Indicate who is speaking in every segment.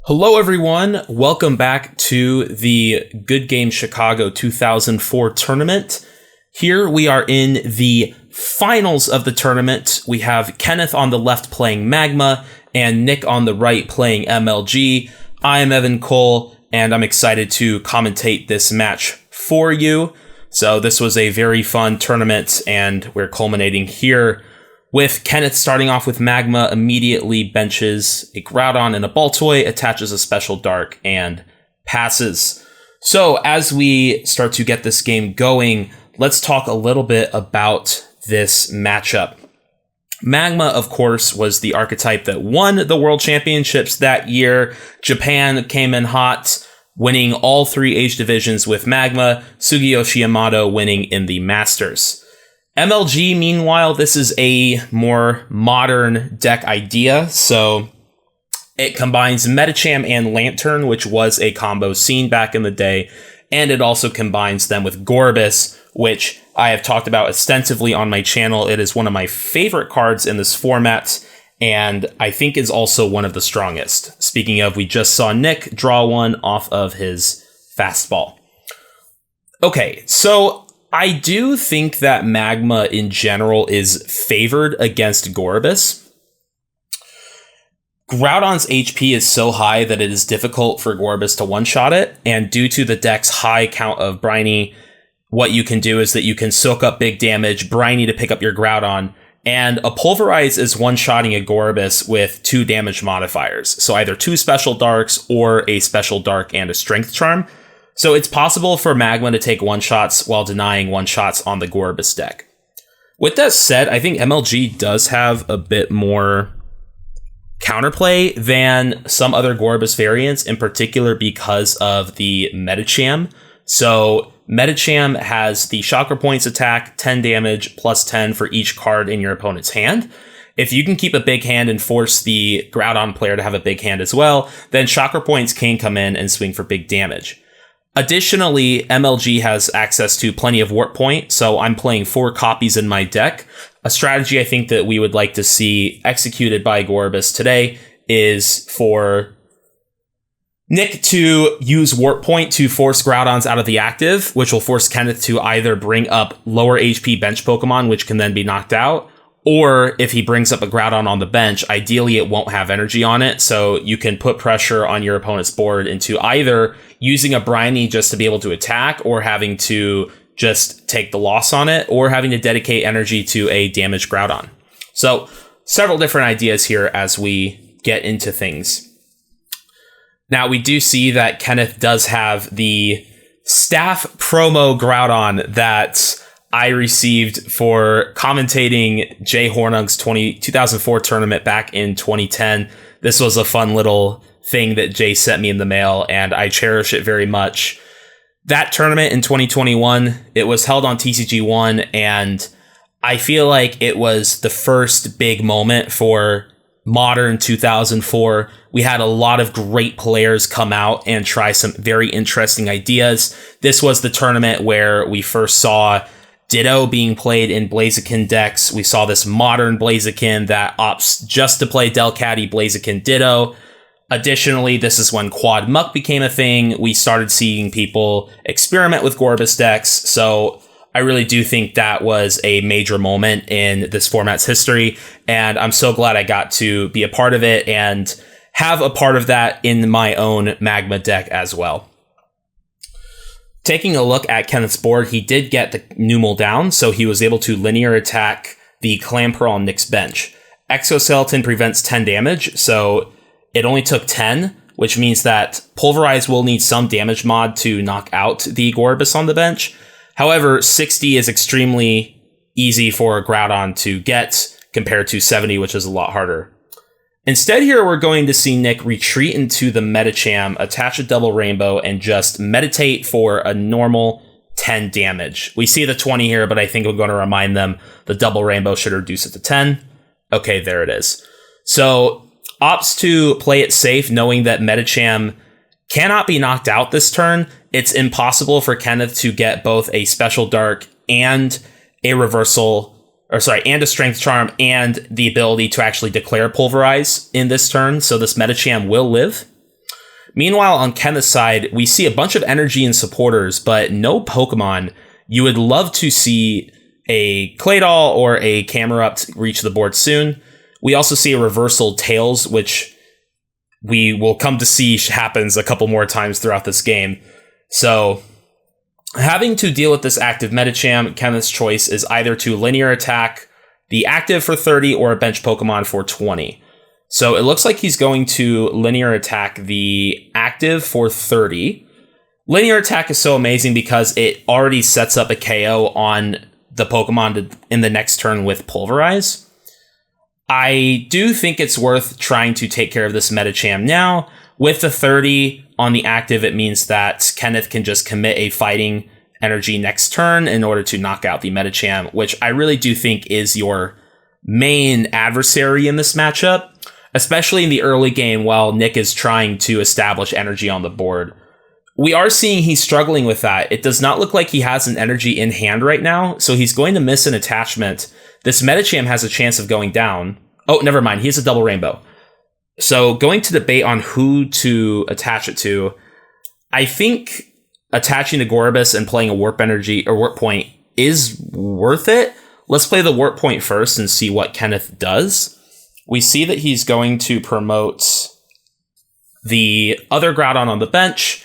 Speaker 1: Hello everyone, welcome back to the Good Game Chicago 2004 tournament. Here we are in the finals of the tournament. We have Kenneth on the left playing Magma and Nick on the right playing MLG. I am Evan Cole and I'm excited to commentate this match for you. So this was a very fun tournament and we're culminating here with Kenneth starting off with Magma, immediately benches a Groudon and a Baltoy, attaches a Special Dark, and passes. So as we start to get this game going, let's talk a little bit about this matchup. Magma, of course, was the archetype that won the World Championships that year. Japan came in hot, winning all three age divisions with Magma, Sugiyoshi Yamato winning in the Masters. MLG, meanwhile, this is a more modern deck idea, so it combines Medicham and Lanturn, which was a combo seen back in the day, and it also combines them with Gorebyss, which I have talked about extensively on my channel. It is one of my favorite cards in this format, and I think is also one of the strongest. Speaking of, we just saw Nick draw one off of his fastball. Okay, so I do think that Magma in general is favored against Gorebyss. Groudon's HP is so high that it is difficult for Gorebyss to one-shot it, and due to the deck's high count of Briney, what you can do is that you can soak up big damage, Briney to pick up your Groudon, and a Pulverize is one-shotting a Gorebyss with 2 damage modifiers, so either 2 Special Darks or a Special Dark and a Strength Charm. So it's possible for Magma to take one-shots while denying one-shots on the Gorebyss deck. With that said, I think MLG does have a bit more counterplay than some other Gorebyss variants, in particular because of the Medicham. So Medicham has the Chakra Points attack, 10 damage, plus 10 for each card in your opponent's hand. If you can keep a big hand and force the Groudon player to have a big hand as well, then Chakra Points can come in and swing for big damage. Additionally, MLG has access to plenty of Warp Point, so I'm playing 4 copies in my deck. A strategy I think that we would like to see executed by Gorebyss today is for Nick to use Warp Point to force Groudons out of the active, which will force Kenneth to either bring up lower HP bench Pokemon, which can then be knocked out, or if he brings up a Groudon on the bench, ideally it won't have energy on it, so you can put pressure on your opponent's board into either using a Briney just to be able to attack, or having to just take the loss on it, or having to dedicate energy to a damaged Groudon. So, several different ideas here as we get into things. Now, we do see that Kenneth does have the staff promo Groudon that I received for commentating Jay Hornung's 2004 tournament back in 2010. This was a fun little thing that Jay sent me in the mail, and I cherish it very much. That tournament in 2021, it was held on TCG1, and I feel like it was the first big moment for modern 2004. We had a lot of great players come out and try some very interesting ideas. This was the tournament where we first saw Ditto being played in Blaziken decks. We saw this modern Blaziken that opts just to play Delcatty Blaziken Ditto. Additionally, this is when Quad Muck became a thing. We started seeing people experiment with Gorebyss decks, so I really do think that was a major moment in this format's history, and I'm so glad I got to be a part of it and have a part of that in my own Magma deck as well. Taking a look at Kenneth's board, he did get the Numel down, so he was able to linear attack the Clamperl on Nick's bench. Exoskeleton prevents 10 damage, so it only took 10, which means that Pulverize will need some damage mod to knock out the Gorebyss on the bench. However, 60 is extremely easy for a Groudon to get compared to 70, which is a lot harder. Instead here, we're going to see Nick retreat into the Medicham, attach a double rainbow, and just meditate for a normal 10 damage. We see the 20 here, but I think I'm going to remind them the double rainbow should reduce it to 10. Okay, there it is. So opts to play it safe, knowing that Medicham cannot be knocked out this turn. It's impossible for Kenneth to get both a Special Dark and a reversal, and a Strength Charm, and the ability to actually declare Pulverize in this turn, so this Medicham will live. Meanwhile, on Kenneth's side, we see a bunch of energy and supporters, but no Pokemon. You would love to see a Claydol or a Camerupt reach the board soon. We also see a reversal Tails, which we will come to see happens a couple more times throughout this game. So, having to deal with this active Medicham, Kenneth's choice is either to linear attack the active for 30 or a bench Pokemon for 20. So it looks like he's going to linear attack the active for 30. Linear attack is so amazing because it already sets up a KO on the Pokemon in the next turn with Pulverize. I do think it's worth trying to take care of this Medicham now. With the 30 on the active, it means that Kenneth can just commit a fighting energy next turn in order to knock out the Medicham, which I really do think is your main adversary in this matchup, especially in the early game while Nick is trying to establish energy on the board. We are seeing he's struggling with that. It does not look like he has an energy in hand right now, so he's going to miss an attachment. This Medicham has a chance of going down. Oh, never mind. He has a double rainbow. So going to debate on who to attach it to, I think attaching to Gorebyss and playing a Warp Energy or Warp Point is worth it. Let's play the Warp Point first and see what Kenneth does. We see that he's going to promote the other Groudon on the bench.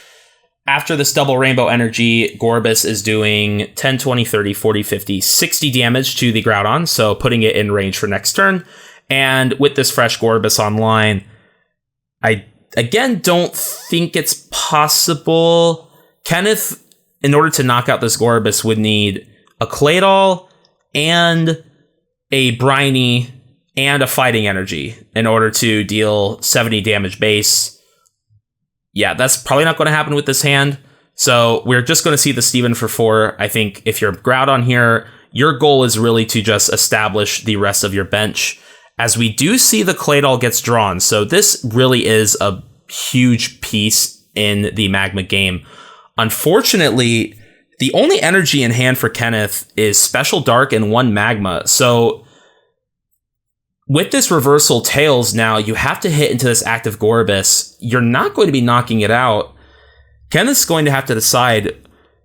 Speaker 1: After this double rainbow energy, Gorebyss is doing 10, 20, 30, 40, 50, 60 damage to the Groudon, so putting it in range for next turn. And with this fresh Gorebyss online, I, again, don't think it's possible. Kenneth, in order to knock out this Gorebyss, would need a Claydol and a Briney and a Fighting Energy in order to deal 70 damage base. Yeah, that's probably not going to happen with this hand. So we're just going to see the Steven for 4. I think if you're Groudon here, your goal is really to just establish the rest of your bench. As we do see the Claydol gets drawn. So this really is a huge piece in the Magma game. Unfortunately, the only energy in hand for Kenneth is Special Dark and 1 Magma. So with this reversal Tails now, you have to hit into this active Gorebyss. You're not going to be knocking it out. Kenneth's going to have to decide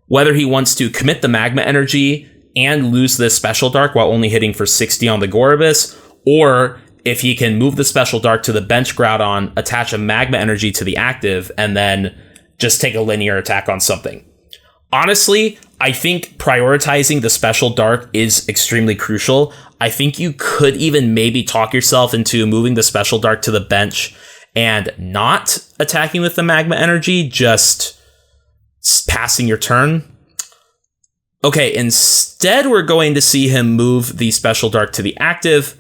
Speaker 1: whether he wants to commit the Magma Energy and lose this Special Dark while only hitting for 60 on the Gorebyss, or if he can move the Special Dark to the bench Groudon, attach a Magma Energy to the active, and then just take a linear attack on something. Honestly, I think prioritizing the Special Dark is extremely crucial. I think you could even maybe talk yourself into moving the Special Dark to the bench and not attacking with the Magma Energy, just passing your turn. Okay, instead we're going to see him move the Special Dark to the active.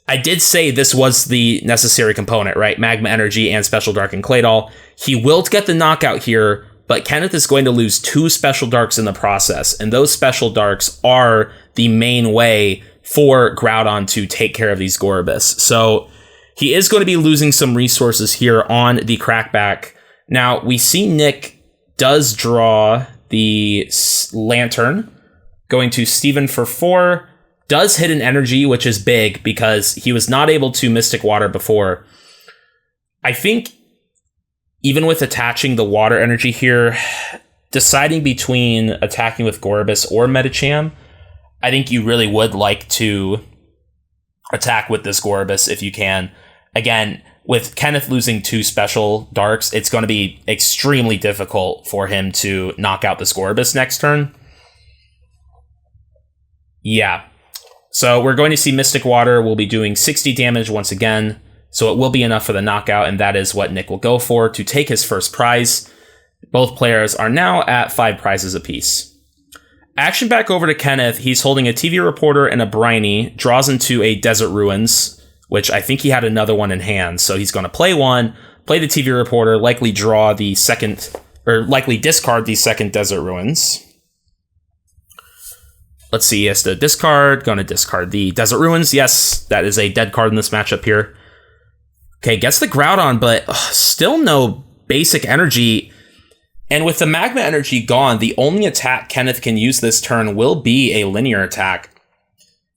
Speaker 1: I did say this was the necessary component, right? Magma Energy and Special Dark and Claydol. He will get the knockout here, but Kenneth is going to lose 2 Special Darks in the process, and those Special Darks are the main way for Groudon to take care of these Gorebyss. So he is going to be losing some resources here on the Crackback. Now, we see Nick does draw the Lanturn, going to Steven for 4, does hit an energy, which is big because he was not able to Mystic Water before. I think even with attaching the water energy here, deciding between attacking with Gorebyss or Medicham, I think you really would like to attack with this Gorebyss if you can. Again, with Kenneth losing 2 Special Darks, it's going to be extremely difficult for him to knock out this Gorebyss next turn. Yeah. So we're going to see Mystic Water will be doing 60 damage once again. So it will be enough for the knockout, and that is what Nick will go for to take his first prize. Both players are now at 5 prizes apiece. Action back over to Kenneth. He's holding a TV Reporter and a Briney, draws into a Desert Ruins, which I think he had another one in hand. So he's going to play one, play the TV Reporter, likely draw the second, or likely discard the second Desert Ruins. Let's see, he has to discard, going to discard the Desert Ruins. Yes, that is a dead card in this matchup here. Okay, gets the Groudon, but still no basic energy. And with the Magma Energy gone, the only attack Kenneth can use this turn will be a linear attack.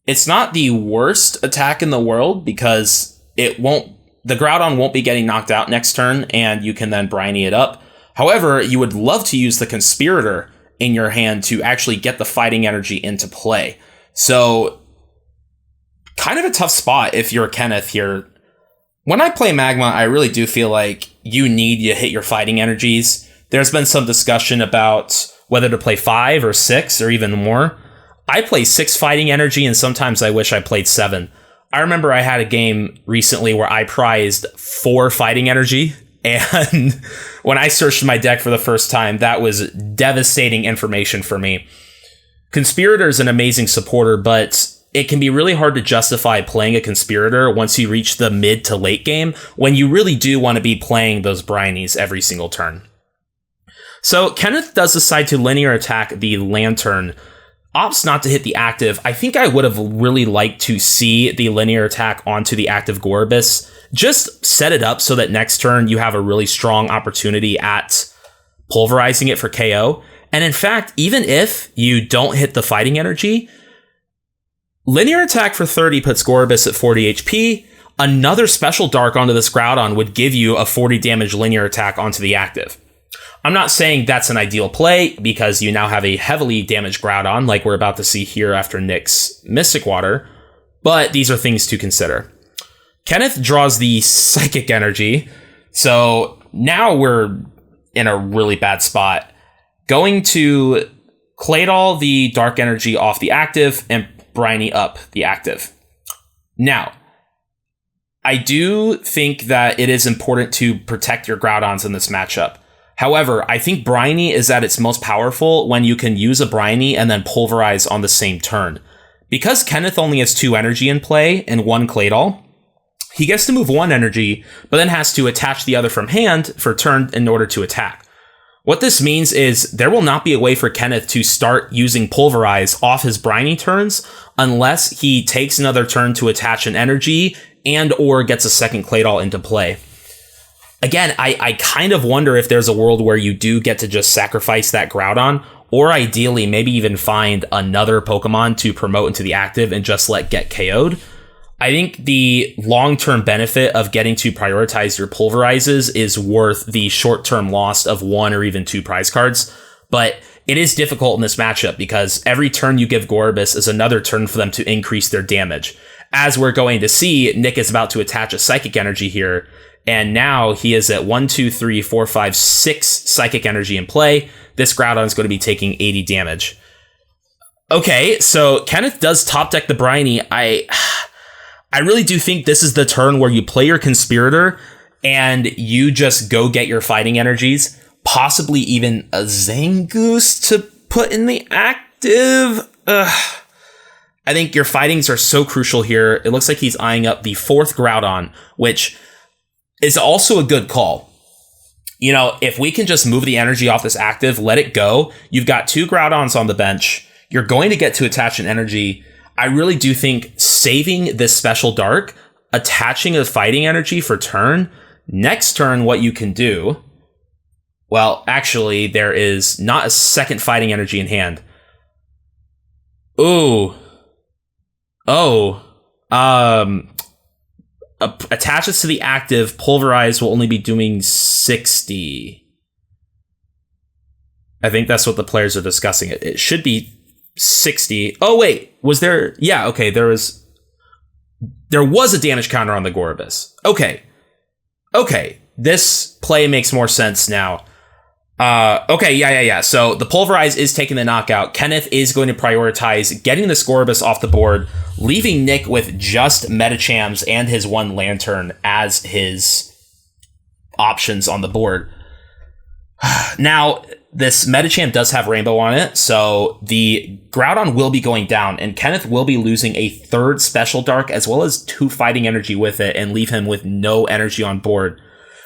Speaker 1: It's not the worst attack in the world because it won't the Groudon won't be getting knocked out next turn, and you can then Briney it up. However, you would love to use the Conspirator in your hand to actually get the fighting energy into play. So, kind of a tough spot if you're Kenneth here. When I play Magma, I really do feel like you need to hit your fighting energies. There's been some discussion about whether to play 5 or 6 or even more. I play 6 fighting energy, and sometimes I wish I played 7. I remember I had a game recently where I prized 4 fighting energy, and when I searched my deck for the first time, that was devastating information for me. Conspirator is an amazing supporter, but it can be really hard to justify playing a Conspirator once you reach the mid to late game, when you really do want to be playing those Brineys every single turn. So Kenneth does decide to linear attack the Lanturn, opts not to hit the active. I think I would have really liked to see the linear attack onto the active Gorebyss. Just set it up so that next turn you have a really strong opportunity at pulverizing it for KO. And in fact, even if you don't hit the fighting energy, linear attack for 30 puts Gorebyss at 40 HP. Another special dark onto this Groudon would give you a 40 damage linear attack onto the active. I'm not saying that's an ideal play, because you now have a heavily damaged Groudon, like we're about to see here after Nick's Mystic Water, but these are things to consider. Kenneth draws the Psychic Energy, so now we're in a really bad spot. Going to Claydol the Dark Energy off the active and Briney up the active. Now, I do think that it is important to protect your Groudons in this matchup. However, I think Briney is at its most powerful when you can use a Briney and then pulverize on the same turn. Because Kenneth only has 2 energy in play and 1 Claydol, he gets to move 1 energy, but then has to attach the other from hand for turn in order to attack. What this means is there will not be a way for Kenneth to start using Pulverize off his Briney turns unless he takes another turn to attach an energy and or gets a second Claydol into play. Again, I kind of wonder if there's a world where you do get to just sacrifice that Groudon, or ideally maybe even find another Pokemon to promote into the active and just let get KO'd. I think the long-term benefit of getting to prioritize your Pulverizes is worth the short-term loss of 1 or even 2 prize cards, but it is difficult in this matchup because every turn you give Gorebyss is another turn for them to increase their damage. As we're going to see, Nick is about to attach a Psychic Energy here, and now he is at 1, 2, 3, 4, 5, 6 Psychic Energy in play. This Groudon is going to be taking 80 damage. Okay, so Kenneth does top deck the Briney. I really do think this is the turn where you play your Conspirator and you just go get your fighting energies, possibly even a Zangoose to put in the active. I think your fightings are so crucial here. It looks like he's eyeing up the 4th Groudon, which is also a good call. You know, if we can just move the energy off this active, let it go. You've got 2 Groudons on the bench. You're going to get to attach an energy. I really do think saving this special dark, attaching a fighting energy for turn, next turn what you can do, well, actually, there is not a second fighting energy in hand. Attaches to the active, Pulverize will only be doing 60. I think that's what the players are discussing. It should be 60. Oh, wait. Was there... Yeah, okay. There was a damage counter on the Gorebyss. Okay. This play makes more sense now. Okay, yeah. So the Pulverize is taking the knockout. Kenneth is going to prioritize getting the Gorebyss off the board, leaving Nick with just Medichams and his 1 Lanturn as his options on the board. Now, this Medicham does have Rainbow on it, so the Groudon will be going down, and Kenneth will be losing a 3rd Special Dark as well as 2 Fighting Energy with it and leave him with no energy on board.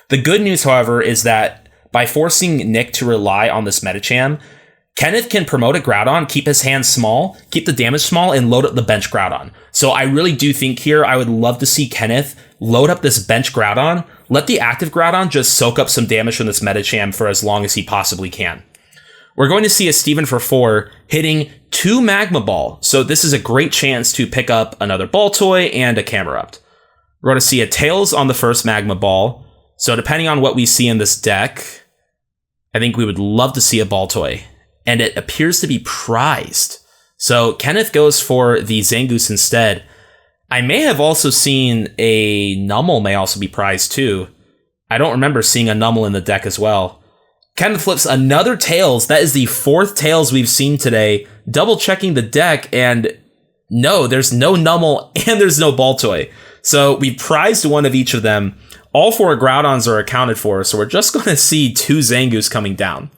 Speaker 1: The good news, however, is that by forcing Nick to rely on this Medicham, Kenneth can promote a Groudon, keep his hand small, keep the damage small, and load up the bench Groudon. So I really do think here I would love to see Kenneth load up this bench Groudon, let the active Groudon just soak up some damage from this Medicham for as long as he possibly can. We're going to see a Steven for 4 hitting 2 Magma Ball, so this is a great chance to pick up another Baltoy and a Camerupt. We're going to see a Tails on the first Magma Ball. So depending on what we see in this deck, I think we would love to see a Baltoy. And it appears to be prized. So Kenneth goes for the Zangoose instead. I may have also seen a Numel may also be prized too. I don't remember seeing a Numel in the deck as well. Kenneth flips another Tails. That is the 4th Tails we've seen today. Double checking the deck, and no, there's no Numel and there's no Baltoy. So we prized one of each of them. All 4 Groudons are accounted for, so we're just going to see 2 Zangoose coming down.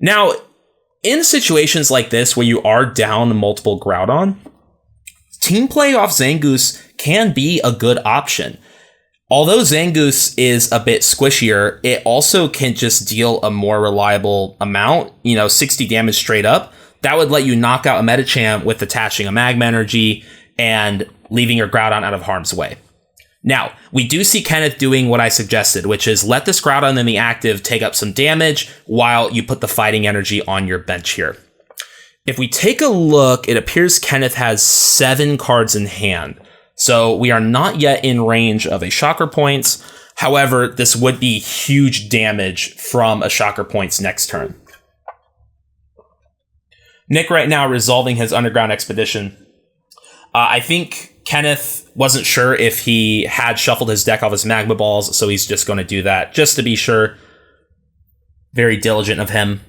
Speaker 1: Now, in situations like this where you are down multiple Groudon, team play off Zangoose can be a good option. Although Zangoose is a bit squishier, it also can just deal a more reliable amount, 60 damage straight up. That would let you knock out a Medicham with attaching a Magma Energy and leaving your Groudon out of harm's way. Now, we do see Kenneth doing what I suggested, which is let this Groudon in the active take up some damage while you put the fighting energy on your bench here. If we take a look, it appears Kenneth has 7 cards in hand. So we are not yet in range of a Shocker Points. However, this would be huge damage from a Shocker Points next turn. Nick right now resolving his Underground Expedition. I think Kenneth wasn't sure if he had shuffled his deck off his Magma Balls, so he's just going to do that, just to be sure. Very diligent of him.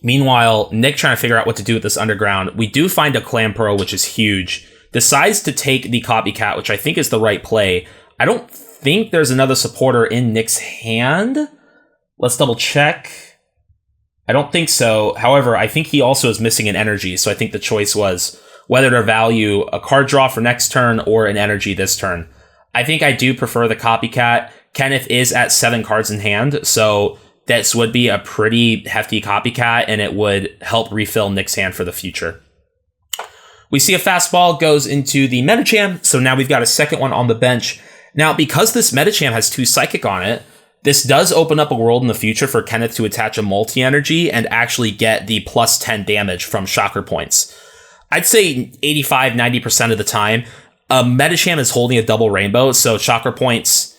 Speaker 1: Meanwhile, Nick trying to figure out what to do with this Underground. We do find a Clamperl, which is huge. Decides to take the Copycat, which I think is the right play. I don't think there's another supporter in Nick's hand. Let's double check. I don't think so. However, I think he also is missing an energy, so I think the choice was whether to value a card draw for next turn or an energy this turn. I think I do prefer the Copycat. Kenneth is at 7 cards in hand, so this would be a pretty hefty Copycat, and it would help refill Nick's hand for the future. We see a fastball goes into the Medicham, so now we've got a second one on the bench. Now, because this Medicham has 2 Psychic on it, this does open up a world in the future for Kenneth to attach a multi-energy and actually get the plus 10 damage from Shocker Points. I'd say 85-90% of the time, Medicham is holding a double rainbow, so Shocker Points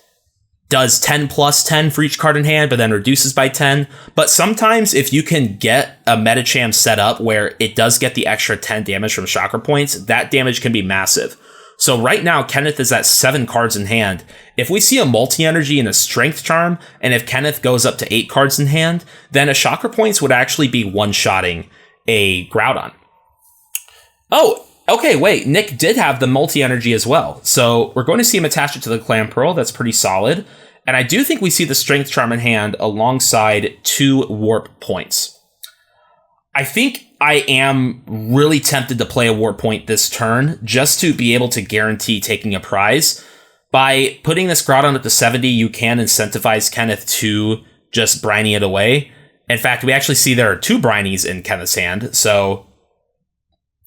Speaker 1: does 10 plus 10 for each card in hand, but then reduces by 10. But sometimes if you can get a Medicham set up where it does get the extra 10 damage from Shocker Points, that damage can be massive. So right now, Kenneth is at 7 cards in hand. If we see a multi-energy and a Strength Charm, and if Kenneth goes up to 8 cards in hand, then a Shocker Points would actually be one-shotting a Groudon. Oh, okay, wait, Nick did have the multi-energy as well. So we're going to see him attach it to the Clamperl. That's pretty solid. And I do think we see the Strength Charm in hand alongside 2 Warp Points. I think I am really tempted to play a Warp Point this turn just to be able to guarantee taking a prize. By putting this Groudon up to 70, you can incentivize Kenneth to just Briney it away. In fact, we actually see there are 2 Brineys in Kenneth's hand, so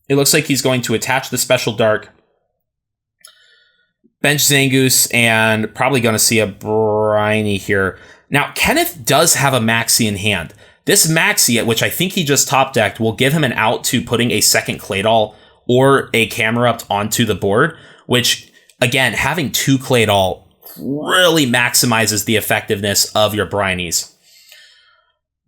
Speaker 1: it looks like he's going to attach the Special Dark, bench Zangoose, and probably going to see a Briney here. Now, Kenneth does have a Maxie in hand. This Maxie, which I think he just top decked, will give him an out to putting a second Claydol or a Camerupt onto the board, which, again, having 2 Claydol really maximizes the effectiveness of your Brineys.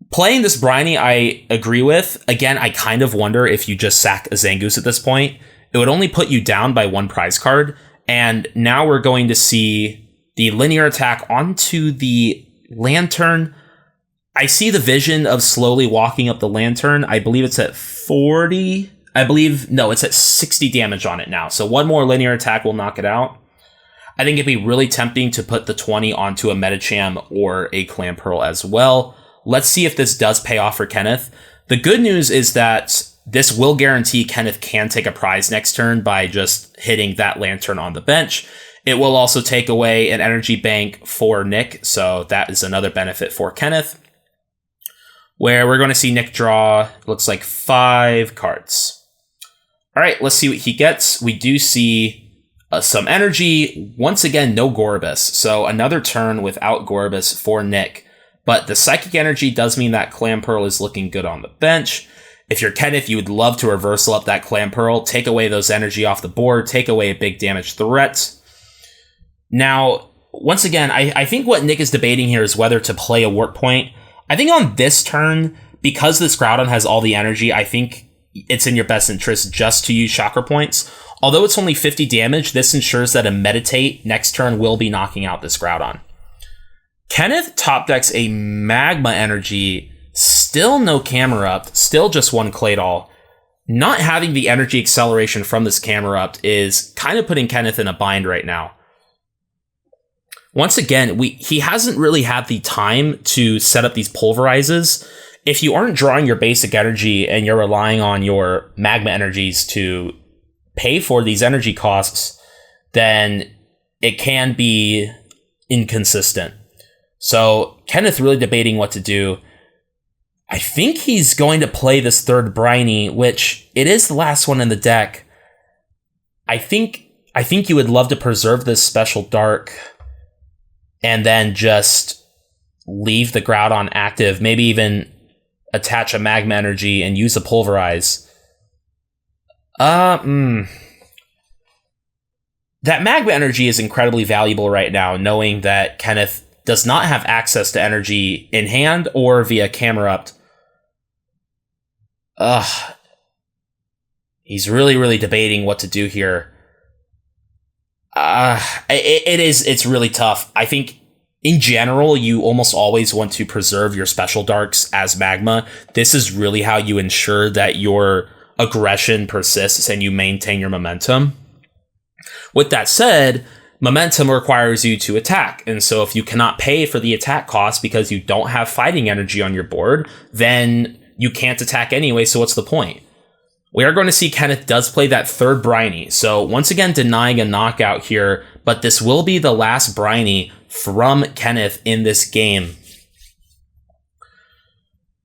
Speaker 1: Playing this Briney, I agree with. Again, I kind of wonder if you just sack a Zangoose at this point. It would only put you down by 1 prize card, and now we're going to see the linear attack onto the Lanturn. I see the vision of slowly walking up the Lanturn. I believe it's at 40. It's at 60 damage on it now. So 1 more linear attack will knock it out. I think it'd be really tempting to put the 20 onto a Medicham or a Clamperl as well. Let's see if this does pay off for Kenneth. The good news is that this will guarantee Kenneth can take a prize next turn by just hitting that Lanturn on the bench. It will also take away an energy bank for Nick, so that is another benefit for Kenneth. Where we're going to see Nick draw, looks like 5 cards. All right, let's see what he gets. We do see some energy. Once again, no Gorebyss, so another turn without Gorebyss for Nick. But the Psychic Energy does mean that Clamperl is looking good on the bench. If you're Kenneth, you would love to reversal up that Clamperl, take away those energy off the board, take away a big damage threat. Now, once again, I think what Nick is debating here is whether to play a Warp Point. I think on this turn, because this Groudon has all the energy, I think it's in your best interest just to use Chakra Points. Although it's only 50 damage, this ensures that a Meditate next turn will be knocking out this Groudon. Kenneth top decks a Magma Energy, still no Camerupt, still just one Claydol. Not having the energy acceleration from this Camerupt is kind of putting Kenneth in a bind right now. Once again, he hasn't really had the time to set up these pulverizes. If you aren't drawing your basic energy and you're relying on your Magma Energies to pay for these energy costs, then it can be inconsistent. So Kenneth really debating what to do. I think he's going to play this third Briney, which it is the last one in the deck. I think you would love to preserve this Special Dark and then just leave the Groudon active, maybe even attach a Magma Energy and use a Pulverize. That Magma Energy is incredibly valuable right now, knowing that Kenneth does not have access to energy in hand or via Camerupt. He's really debating what to do here. It's really tough. I think in general, you almost always want to preserve your Special Darks as Magma. This is really how you ensure that your aggression persists and you maintain your momentum. With that said, momentum requires you to attack, and so if you cannot pay for the attack cost because you don't have fighting energy on your board, then you can't attack anyway, so what's the point? We are going to see Kenneth does play that third Briney, so once again denying a knockout here, but this will be the last Briney from Kenneth in this game.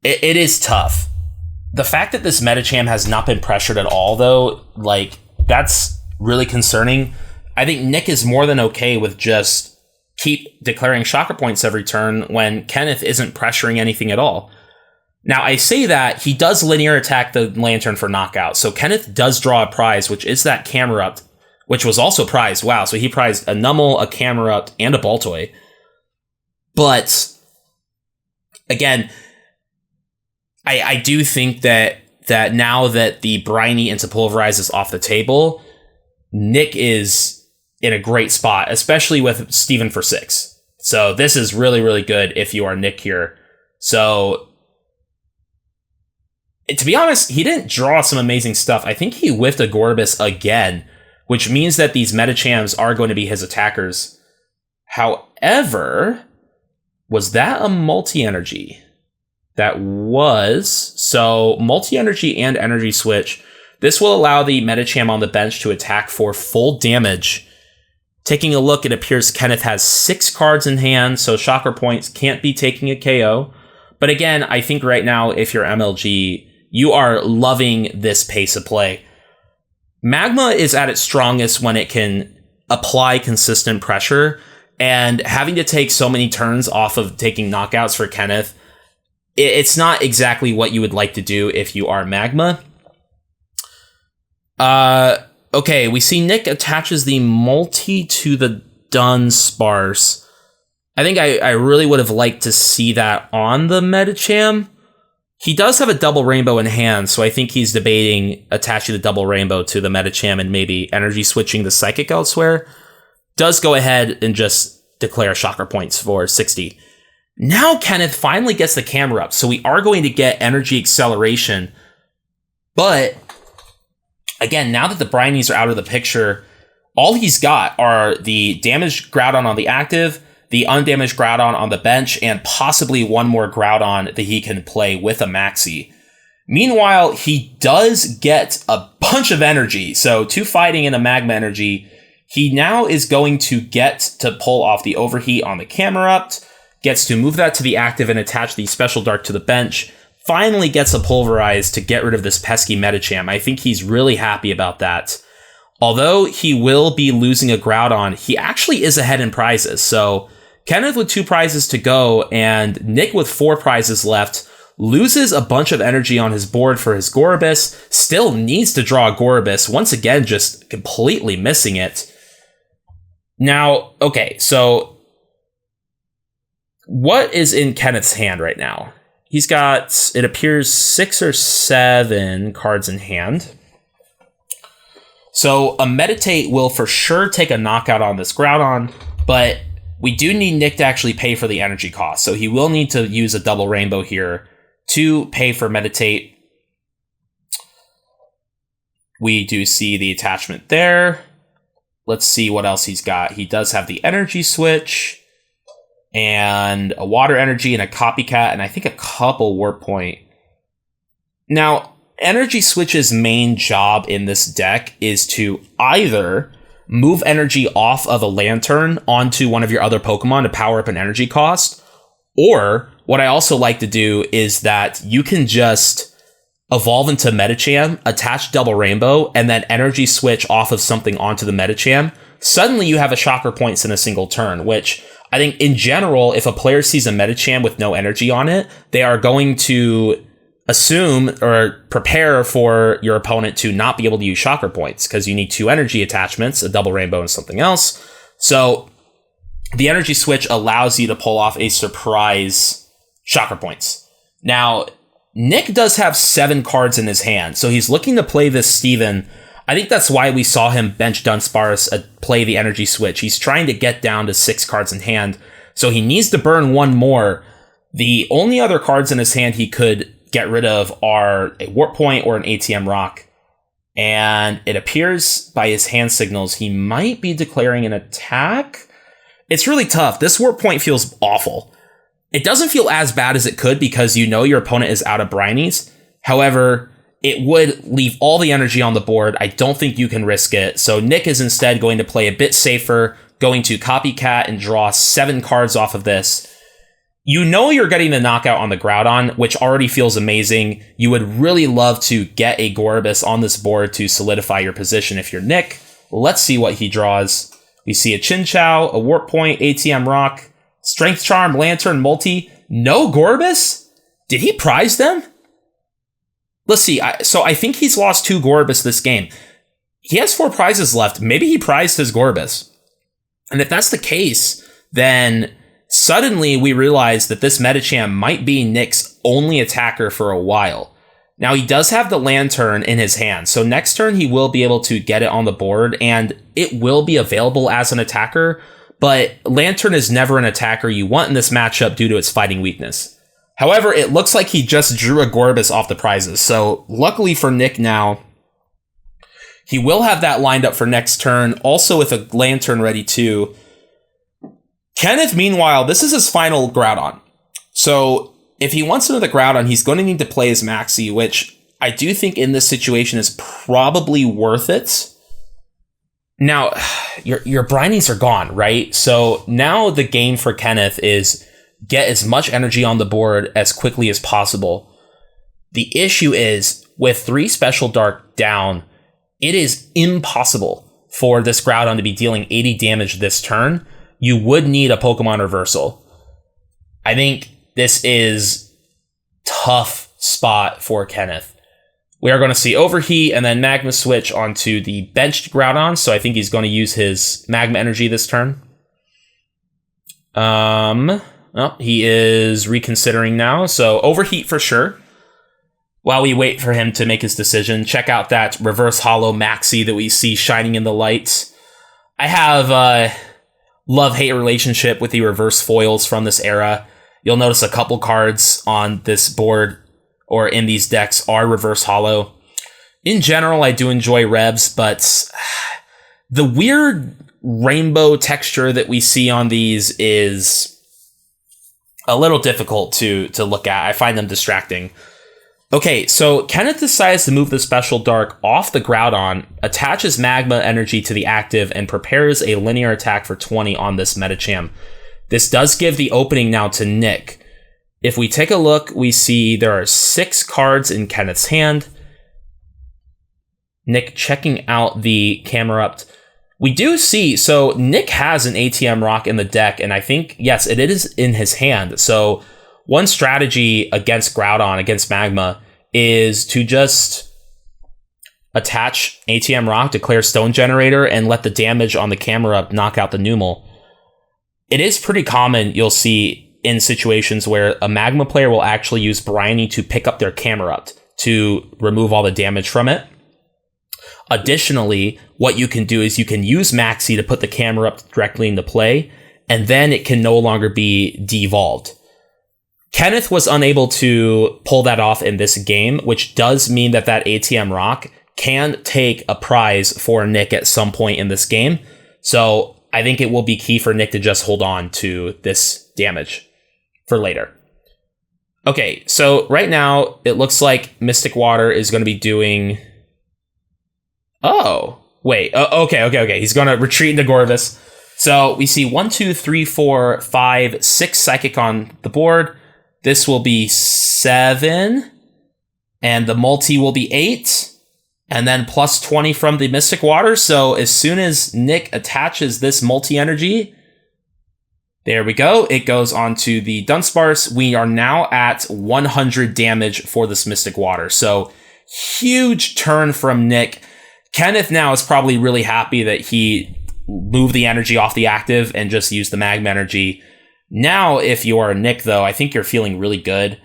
Speaker 1: It is tough. The fact that this Medicham has not been pressured at all, though, like, that's really concerning. I think Nick is more than okay with just keep declaring Chakra Points every turn when Kenneth isn't pressuring anything at all. Now, I say that he does linear attack the Lanturn for knockout, so Kenneth does draw a prize, which is that Camerupt, which was also prized. Wow, so he prized a Numel, a Camerupt, and a Baltoy. But, again, I do think that now that the Briney into Pulverize is off the table, Nick is in a great spot, especially with Steven for 6. So this is really good if you are Nick here. So, to be honest, he didn't draw some amazing stuff. I think he whiffed a Gorebyss again, which means that these Medichams are going to be his attackers. However, was that a multi-energy? That was. So, multi-energy and energy switch. This will allow the Medicham on the bench to attack for full damage. Taking a look, it appears Kenneth has 6 cards in hand, so Chakra Points can't be taking a KO. But again, I think right now, if you're MLG, you are loving this pace of play. Magma is at its strongest when it can apply consistent pressure, and having to take so many turns off of taking knockouts for Kenneth, it's not exactly what you would like to do if you are Magma. Okay, we see Nick attaches the multi to the Dunsparce. I think I really would have liked to see that on the Medicham. He does have a double rainbow in hand, so I think he's debating attaching the double rainbow to the Medicham and maybe energy switching the Psychic elsewhere. Does go ahead and just declare Chakra Points for 60. Now Kenneth finally gets the Camerupt, so we are going to get energy acceleration. But, again, now that the Brineys are out of the picture, all he's got are the damaged Groudon on the active, the undamaged Groudon on the bench, and possibly one more Groudon that he can play with a Maxie. Meanwhile, he does get a bunch of energy, so 2 fighting and a Magma Energy. He now is going to get to pull off the Overheat on the Camerupt, gets to move that to the active and attach the Special Dark to the bench, finally gets a Pulverize to get rid of this pesky Medicham. I think he's really happy about that. Although he will be losing a Groudon, he actually is ahead in prizes, so Kenneth with 2 prizes to go, and Nick with 4 prizes left, loses a bunch of energy on his board for his Gorebyss, still needs to draw a Gorebyss, once again just completely missing it. Now, okay, so what is in Kenneth's hand right now? He's got, it appears, 6 or 7 cards in hand. So a Meditate will for sure take a knockout on this Groudon, but we do need Nick to actually pay for the energy cost. So he will need to use a double rainbow here to pay for Meditate. We do see the attachment there. Let's see what else he's got. He does have the energy switch and a water energy and a copycat, and I think a couple warp point. Now, energy switch's main job in this deck is to either move energy off of a Lanturn onto one of your other Pokemon to power up an energy cost, or what I also like to do is that you can just evolve into Medicham, attach Double Rainbow, and then energy switch off of something onto the Medicham. Suddenly you have a Shocker Points in a single turn, which I think in general, if a player sees a Medicham with no energy on it, they are going to assume or prepare for your opponent to not be able to use Shocker Points because you need 2 energy attachments, a Double Rainbow and something else. So the energy switch allows you to pull off a surprise Shocker Points. Now, Nick does have 7 cards in his hand, so he's looking to play this Steven. I think that's why we saw him bench Dunsparce, play the energy switch. He's trying to get down to 6 cards in hand, so he needs to burn 1 more. The only other cards in his hand he could get rid of are a Warp Point or an ATM Rock, and it appears by his hand signals he might be declaring an attack. It's really tough. This Warp Point feels awful. It doesn't feel as bad as it could because you know your opponent is out of Briney's. However, it would leave all the energy on the board. I don't think you can risk it. So Nick is instead going to play a bit safer, going to Copycat and draw 7 cards off of this. You know you're getting the knockout on the Groudon, which already feels amazing. You would really love to get a Gorebyss on this board to solidify your position if you're Nick. Let's see what he draws. We see a Chinchou, a Warp Point, ATM Rock, Strength Charm, Lanturn, Multi. No Gorebyss? Did he prize them? Let's see. So I think he's lost 2 Gorebyss this game. He has 4 prizes left. Maybe he prized his Gorebyss. And if that's the case, then suddenly we realize that this Medicham might be Nick's only attacker for a while. Now, he does have the Lanturn in his hand, so next turn he will be able to get it on the board, and it will be available as an attacker, but Lanturn is never an attacker you want in this matchup due to its fighting weakness. However, it looks like he just drew a Gorebyss off the prizes, so luckily for Nick now, he will have that lined up for next turn, also with a Lanturn ready too. Kenneth, meanwhile, this is his final Groudon. So if he wants another Groudon, he's going to need to play his Maxie, which I do think in this situation is probably worth it. Now, your Briney's are gone, right? So now the game for Kenneth is get as much energy on the board as quickly as possible. The issue is, with 3 Special Dark down, it is impossible for this Groudon to be dealing 80 damage this turn. You would need a Pokemon reversal. I think this is tough spot for Kenneth. We are going to see Overheat and then Magma Switch onto the benched Groudon, so I think he's going to use his Magma Energy this turn. Well, he is reconsidering now, so Overheat for sure. While we wait for him to make his decision, check out that Reverse Hollow Maxie that we see shining in the lights. I have a love-hate relationship with the reverse foils from this era. You'll notice a couple cards on this board or in these decks are reverse hollow. In general, I do enjoy Rebs, but the weird rainbow texture that we see on these is a little difficult to look at. I find them distracting. Okay, so Kenneth decides to move the Special Dark off the Groudon, attaches Magma Energy to the active, and prepares a linear attack for 20 on this Medicham. This does give the opening now to Nick. If we take a look, we see there are 6 cards in Kenneth's hand. Nick checking out the Camerupt. We do see, so Nick has an ATM Rock in the deck, and I think, yes, it is in his hand. So one strategy against Groudon, against Magma, is to just attach ATM Rock, declare Stone Generator, and let the damage on the Camerupt knock out the Numel. It is pretty common, you'll see, in situations where a Magma player will actually use Briney to pick up their Camerupt to remove all the damage from it. Additionally, what you can do is you can use Maxie to put the Camerupt directly into play, and then it can no longer be devolved. Kenneth was unable to pull that off in this game, which does mean that ATM Rock can take a prize for Nick at some point in this game. So I think it will be key for Nick to just hold on to this damage for later. Okay, so right now it looks like Mystic Water is going to be doing... Oh, wait. Okay. He's going to retreat into Gorebyss. So we see 1, 2, 3, 4, 5, 6 Psychic on the board. This will be 7. And the multi will be 8. And then plus 20 from the Mystic Water. So as soon as Nick attaches this multi-energy, there we go. It goes onto the Dunsparce. We are now at 100 damage for this Mystic Water. So huge turn from Nick. Kenneth now is probably really happy that he moved the energy off the active and just used the Magma Energy. Now, if you are Nick, though, I think you're feeling really good.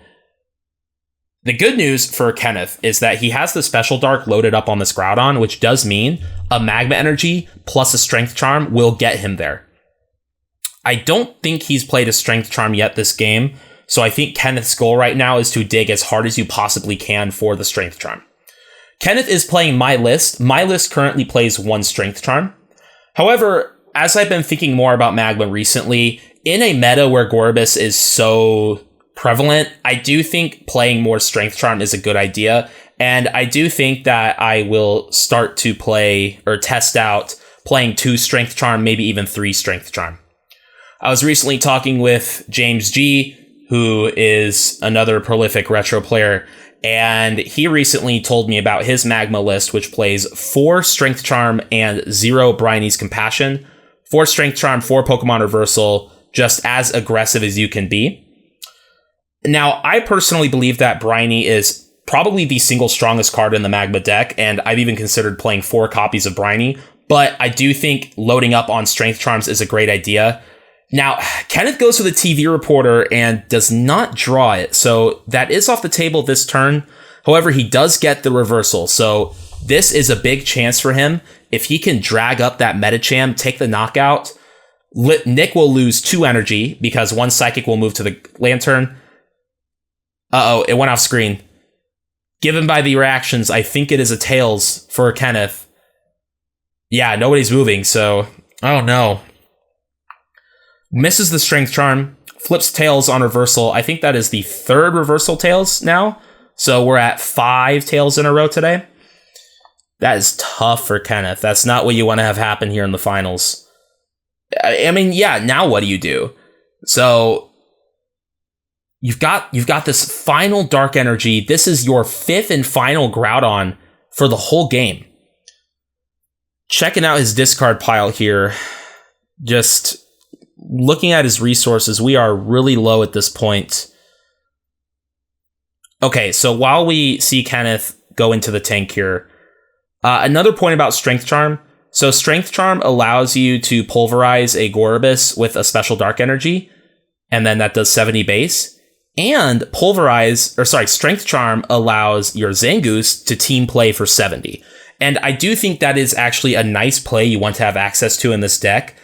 Speaker 1: The good news for Kenneth is that he has the Special Dark loaded up on this Groudon, which does mean a Magma Energy plus a Strength Charm will get him there. I don't think he's played a Strength Charm yet this game, so I think Kenneth's goal right now is to dig as hard as you possibly can for the Strength Charm. Kenneth is playing my list. My list currently plays 1 Strength Charm. However, as I've been thinking more about Magma recently, in a meta where Gorebyss is so prevalent, I do think playing more Strength Charm is a good idea. And I do think that I will start to play or test out playing 2 Strength Charm, maybe even 3 Strength Charm. I was recently talking with James G, who is another prolific retro player, and he recently told me about his Magma list, which plays 4 Strength Charm and 0 Briney's Compassion. 4 Strength Charm, 4 Pokemon Reversal, just as aggressive as you can be. Now, I personally believe that Briney is probably the single strongest card in the Magma deck, and I've even considered playing 4 copies of Briney, but I do think loading up on Strength Charms is a great idea. Now, Kenneth goes for the TV reporter and does not draw it, so that is off the table this turn. However, he does get the reversal, so this is a big chance for him. If he can drag up that Medicham, take the knockout, Nick will lose 2 energy because 1 Psychic will move to the Lanturn. Uh-oh, it went off screen. Given by the reactions, I think it is a Tails for Kenneth. Yeah, nobody's moving, so... Oh, no. Misses the Strength Charm, flips Tails on reversal. I think that is the 3rd reversal Tails now. So we're at 5 Tails in a row today. That is tough for Kenneth. That's not what you want to have happen here in the finals. I mean, yeah, now what do you do? So you've got this final Dark Energy. This is your 5th and final Groudon for the whole game. Checking out his discard pile here. Just looking at his resources, we are really low at this point. Okay, so while we see Kenneth go into the tank here, another point about Strength Charm. So Strength Charm allows you to pulverize a Gorebyss with a special Dark Energy, and then that does 70 base. And Strength Charm allows your Zangoose to team play for 70. And I do think that is actually a nice play you want to have access to in this deck.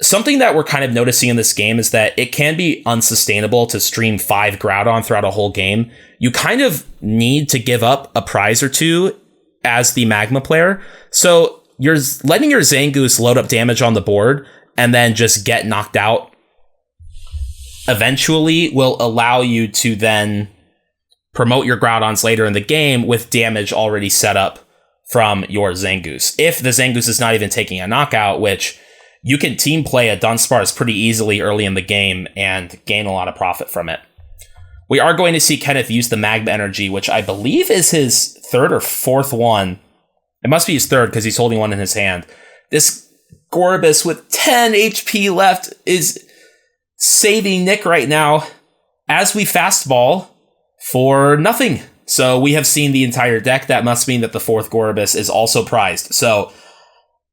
Speaker 1: Something that we're kind of noticing in this game is that it can be unsustainable to stream 5 Groudon throughout a whole game. You kind of need to give up a prize or 2 as the Magma player. So you're letting your Zangoose load up damage on the board and then just get knocked out eventually will allow you to then promote your Groudons later in the game with damage already set up from your Zangoose. If the Zangoose is not even taking a knockout, which you can team play a Dunsparce pretty easily early in the game and gain a lot of profit from it. We are going to see Kenneth use the Magma Energy, which I believe is his 3rd or 4th one. It must be his 3rd because he's holding one in his hand. This Gorebyss with 10 HP left is saving Nick right now as we fastball for nothing. So we have seen the entire deck. That must mean that the 4th Gorebyss is also prized. So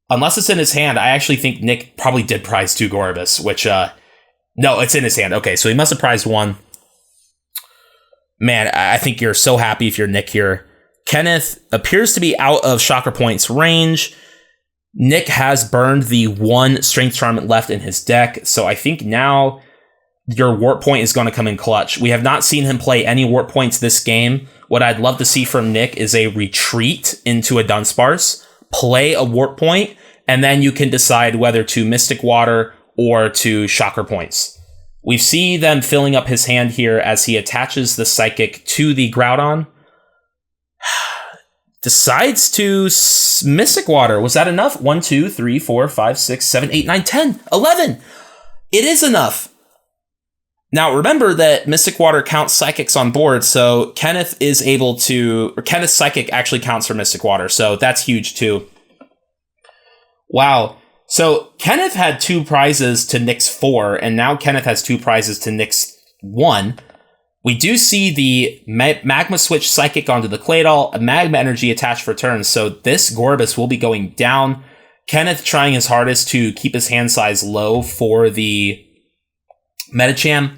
Speaker 1: unless it's in his hand, I actually think Nick probably did prize 2 Gorebyss, which, no, it's in his hand. Okay, so he must have prized 1. Man, I think you're so happy if you're Nick here. Kenneth appears to be out of Shocker Point's range. Nick has burned the 1 Strength Charm left in his deck, so I think now your Warp Point is going to come in clutch. We have not seen him play any Warp Points this game. What I'd love to see from Nick is a retreat into a Dunsparce, play a Warp Point, and then you can decide whether to Mystic Water or to Shocker Points. We see them filling up his hand here as he attaches the Psychic to the Groudon. Decides to Mystic Water. Was that enough? 1, 2, 3, 4, 5, 6, 7, 8, 9, 10, 11. It is enough. Now, remember that Mystic Water counts Psychics on board, so Kenneth is able to... Or Kenneth's Psychic actually counts for Mystic Water, so that's huge, too. Wow. So, Kenneth had 2 prizes to Nick's 4, and now Kenneth has 2 prizes to Nick's 1. We do see the Magma Switch Psychic onto the Claydol, a Magma Energy attached for turns, so this Gorebyss will be going down. Kenneth trying his hardest to keep his hand size low for the Medicham.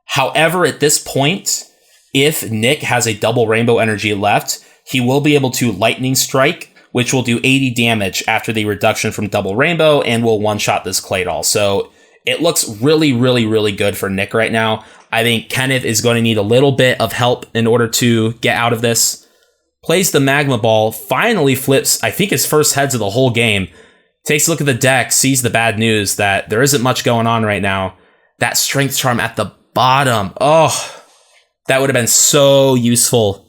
Speaker 1: However, at this point, if Nick has a double Rainbow Energy left, he will be able to Lightning Strike, which will do 80 damage after the reduction from double Rainbow and will one-shot this Claydol. So it looks really, really, really good for Nick right now. I think Kenneth is going to need a little bit of help in order to get out of this. Plays the Magma Ball, finally flips, I think, his first heads of the whole game. Takes a look at the deck, sees the bad news that there isn't much going on right now. That Strength Charm at the bottom. Oh, that would have been so useful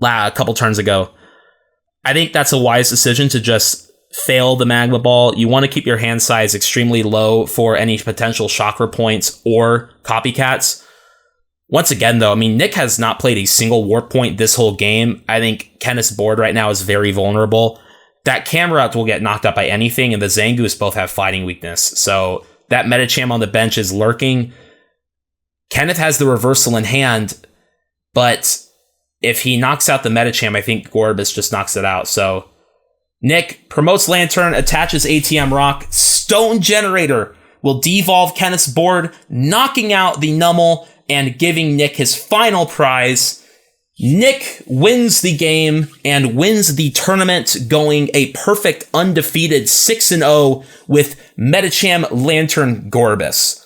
Speaker 1: a couple turns ago. I think that's a wise decision to just fail the Magma Ball. You want to keep your hand size extremely low for any potential Chakra Points or Copycats. Once again, though, I mean, Nick has not played a single Warp Point this whole game. I think Kenneth's board right now is very vulnerable. That Camerupt will get knocked out by anything, and the Zangoose both have fighting weakness. So that Medicham on the bench is lurking. Kenneth has the reversal in hand, but if he knocks out the Medicham, I think Gorebyss just knocks it out. So Nick promotes Lanturn, attaches ATM Rock. Stone Generator will devolve Kenneth's board, knocking out the Numel and giving Nick his final prize. Nick wins the game and wins the tournament, going a perfect undefeated 6-0 with Medicham Lanturn Gorebyss.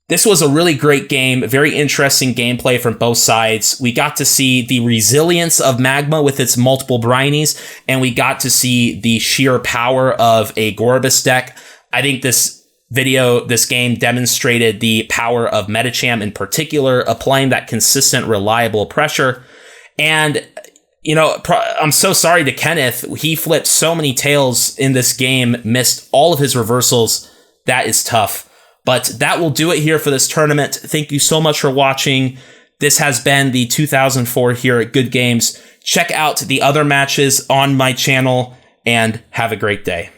Speaker 1: This was a really great game, very interesting gameplay from both sides. We got to see the resilience of Magma with its multiple Brineys, and we got to see the sheer power of a Gorebyss deck. I think this game demonstrated the power of Medicham in particular, applying that consistent, reliable pressure. And, you know, I'm so sorry to Kenneth. He flipped so many tails in this game, missed all of his reversals. That is tough. But that will do it here for this tournament. Thank you so much for watching. This has been the 2004 here at Good Games. Check out the other matches on my channel and have a great day.